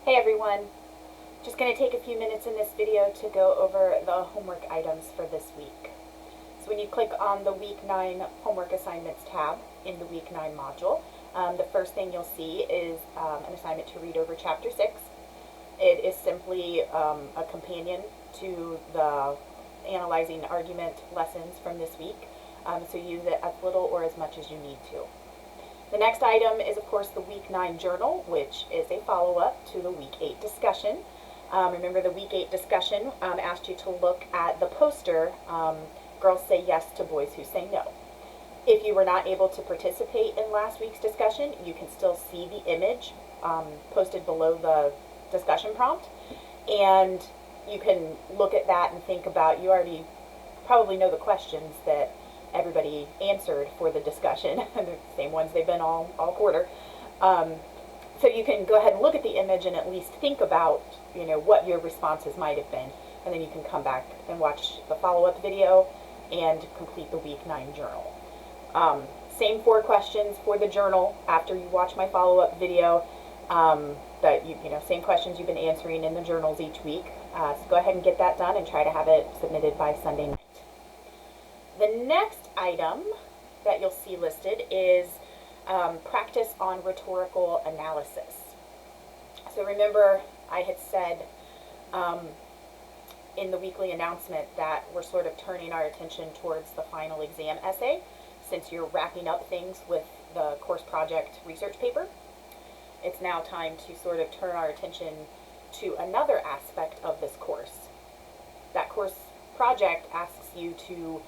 Hey everyone, just going to take a few minutes in this video to go over the homework items for this week. So when you click on the Week 9 Homework Assignments tab in the Week 9 module, the first thing you'll see is an assignment to read over Chapter 6. It is simply a companion to the analyzing argument lessons from this week, so use it as little or as much as you need to. The next item is, of course, the Week 9 journal, which is a follow-up to the Week 8 discussion. Remember, the Week 8 discussion asked you to look at the poster, Girls Say Yes to Boys Who Say No. If you were not able to participate in last week's discussion, you can still see the image posted below the discussion prompt, and you can look at that and think about, you already probably know the questions that everybody answered for the discussion, the same ones they've been all quarter. So you can go ahead and look at the image and at least think about, what your responses might have been, and then you can come back and watch the follow-up video and complete the Week 9 journal. Same 4 questions for the journal after you watch my follow-up video. Same questions you've been answering in the journals each week. So go ahead and get that done and try to have it submitted by Sunday night. The next item that you'll see listed is practice on rhetorical analysis. So remember, I had said in the weekly announcement that we're sort of turning our attention towards the final exam essay, since you're wrapping up things with the course project research paper. It's now time to sort of turn our attention to another aspect of this course. That course project asks you to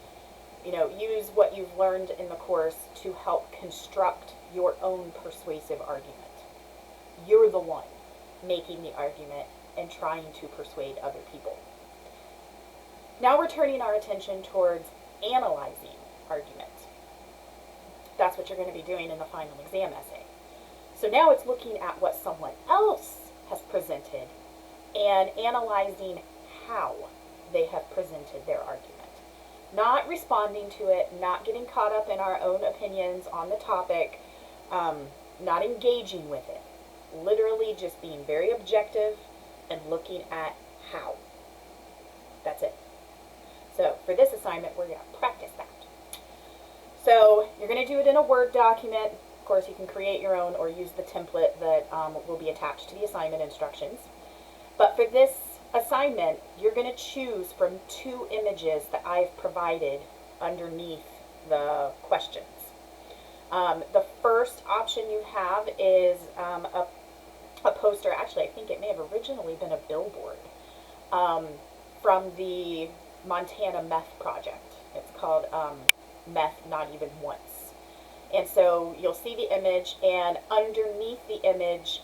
use what you've learned in the course to help construct your own persuasive argument. You're the one making the argument and trying to persuade other people. Now we're turning our attention towards analyzing argument. That's what you're going to be doing in the final exam essay. So now it's looking at what someone else has presented and analyzing how they have presented their argument. Not responding to it, not getting caught up in our own opinions on the topic, not engaging with it. Literally just being very objective and looking at how. That's it. So for this assignment, we're going to practice that. So you're going to do it in a Word document. Of course, you can create your own or use the template that will be attached to the assignment instructions. But for this assignment, you're going to choose from 2 images that I've provided underneath the questions. The first option you have is a poster. Actually, I think it may have originally been a billboard from the Montana Meth Project. It's called Meth Not Even Once. And so you'll see the image, and underneath the image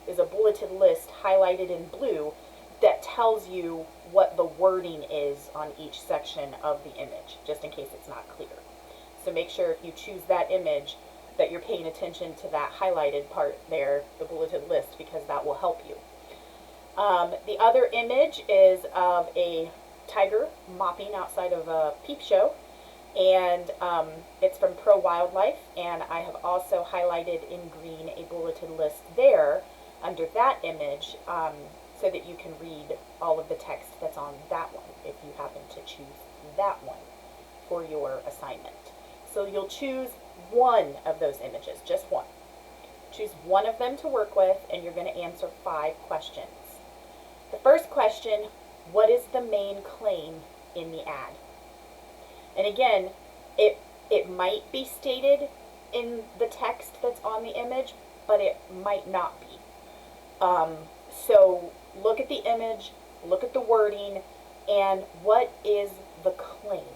is a bulleted list highlighted in blue that tells you what the wording is on each section of the image, just in case it's not clear. So make sure if you choose that image that you're paying attention to that highlighted part there, the bulleted list, because that will help you. The other image is of a tiger mopping outside of a peep show, and it's from Pro Wildlife, and I have also highlighted in green a bulleted list there under that image, so that you can read all of the text that's on that one if you happen to choose that one for your assignment. So you'll choose one of those images, just one. Choose one of them to work with, and you're going to answer 5 questions. The first question, what is the main claim in the ad? And again, it might be stated in the text that's on the image, but it might not be. So look at the image, look at the wording, and what is the claim?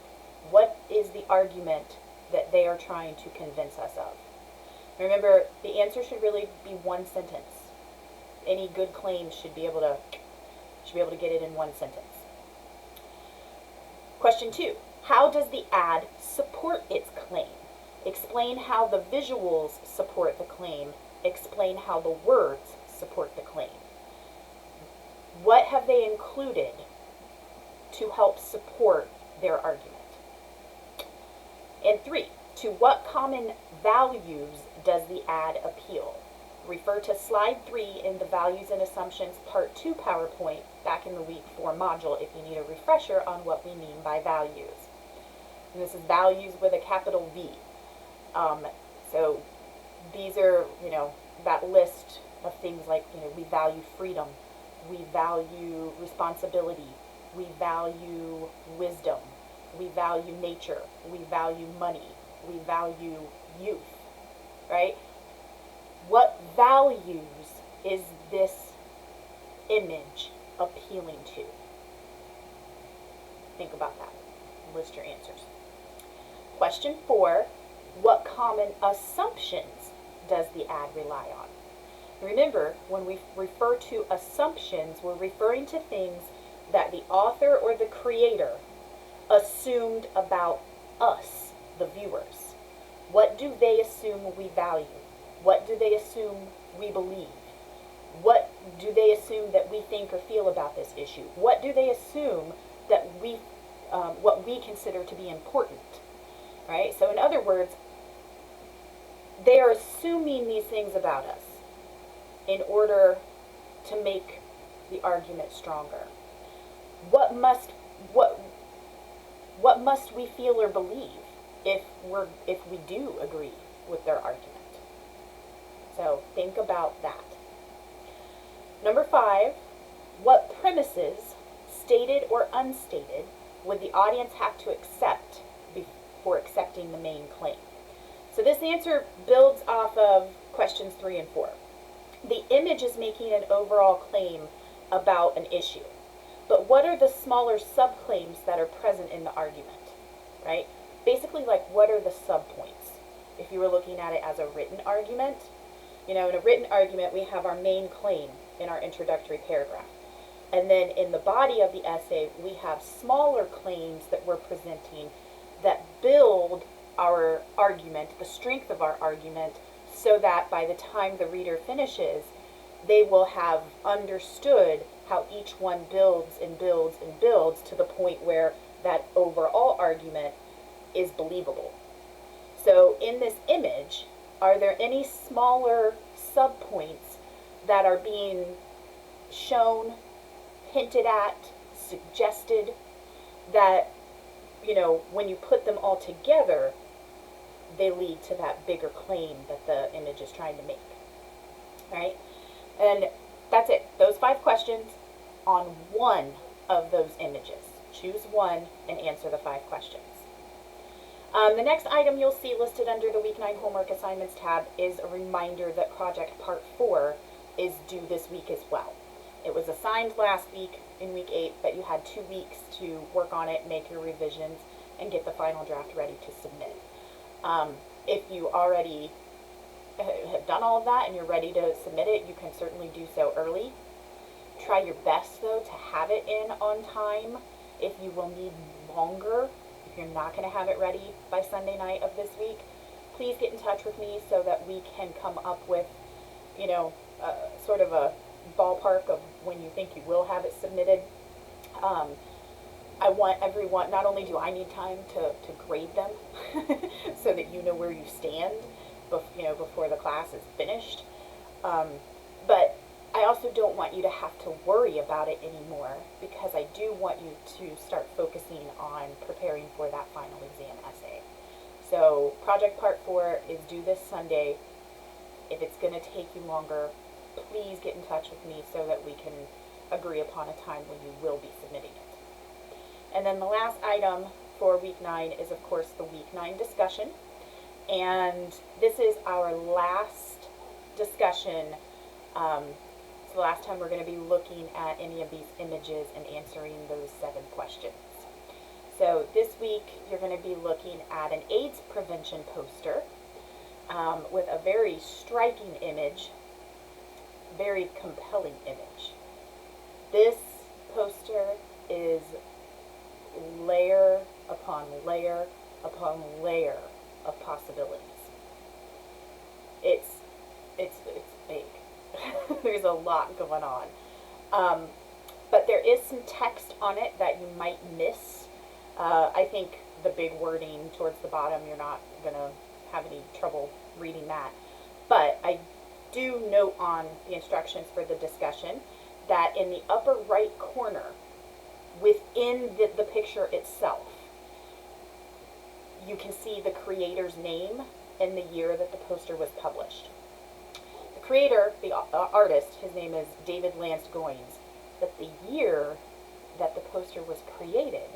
What is the argument that they are trying to convince us of? Remember, the answer should really be one sentence. Any good claim should be able to get it in one sentence. Question 2. How does the ad support its claim? Explain how the visuals support the claim. Explain how the words support the claim. What have they included to help support their argument? And 3, to what common values does the ad appeal? Refer to slide 3 in the Values and Assumptions Part 2 PowerPoint back in the Week 4 module if you need a refresher on what we mean by values. And this is values with a capital V. So these are, that list of things like, we value freedom, we value responsibility, we value wisdom, we value nature, we value money, we value youth, right? What values is this image appealing to? Think about that. List your answers. Question 4, what common assumptions does the ad rely on? Remember, when we refer to assumptions, we're referring to things that the author or the creator assumed about us, the viewers. What do they assume we value? What do they assume we believe? What do they assume that we think or feel about this issue? What do they assume that what we consider to be important? Right? So in other words, they are assuming these things about us in order to make the argument stronger. What must we feel or believe if we do agree with their argument? So think about that. Number 5, what premises, stated or unstated, would the audience have to accept before accepting the main claim? So this answer builds off of questions 3 and 4. The image is making an overall claim about an issue. But what are the smaller subclaims that are present in the argument, right? Basically, like, what are the subpoints? If you were looking at it as a written argument, in a written argument, we have our main claim in our introductory paragraph. And then in the body of the essay, we have smaller claims that we're presenting that build our argument, the strength of our argument, so that by the time the reader finishes, they will have understood how each one builds and builds and builds to the point where that overall argument is believable. So in this image, are there any smaller subpoints that are being shown, hinted at, suggested, that, when you put them all together, they lead to that bigger claim that the image is trying to make, right? And that's it. Those 5 questions on one of those images. Choose one and answer the 5 questions. The next item you'll see listed under the Week 9 Homework Assignments tab is a reminder that Project Part 4 is due this week as well. It was assigned last week in Week 8, but you had 2 weeks to work on it, make your revisions, and get the final draft ready to submit. If you already have done all of that and you're ready to submit it, you can certainly do so early. Try your best, though, to have it in on time. If you will need longer, if you're not going to have it ready by Sunday night of this week, please get in touch with me so that we can come up with, sort of a ballpark of when you think you will have it submitted. I want everyone, not only do I need time to grade them so that you know where you stand before the class is finished, but I also don't want you to have to worry about it anymore, because I do want you to start focusing on preparing for that final exam essay. So Project Part 4 is due this Sunday. If it's going to take you longer, please get in touch with me so that we can agree upon a time when you will be submitting it. And then the last item for Week 9 is, of course, the Week 9 discussion. And this is our last discussion. It's the last time we're going to be looking at any of these images and answering those 7 questions. So this week, you're going to be looking at an AIDS prevention poster with a very striking image, very compelling image. This poster is layer upon layer upon layer of possibilities. It's big. There's a lot going on. But there is some text on it that you might miss. I think the big wording towards the bottom, you're not going to have any trouble reading that. But I do note on the instructions for the discussion that in the upper right corner, within the picture itself, you can see the creator's name and the year that the poster was published. The creator, the artist, his name is David Lance Goines, but the year that the poster was created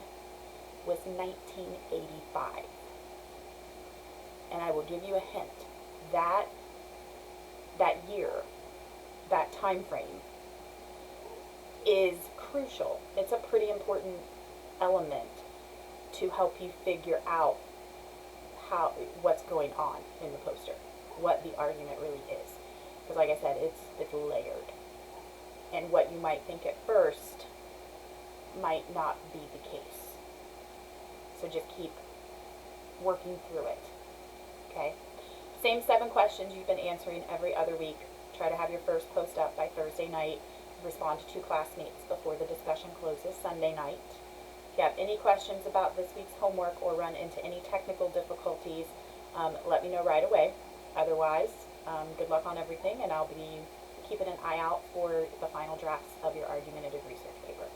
was 1985. And I will give you a hint. That year, that time frame, is crucial. It's a pretty important element to help you figure out what's going on in the poster, what the argument really is. Because like I said, it's layered. And what you might think at first might not be the case. So just keep working through it. Okay? Same 7 questions you've been answering every other week. Try to have your first post up by Thursday night. Respond to 2 classmates before the discussion closes Sunday night. If you have any questions about this week's homework or run into any technical difficulties, let me know right away. Otherwise, good luck on everything, and I'll be keeping an eye out for the final drafts of your argumentative research paper.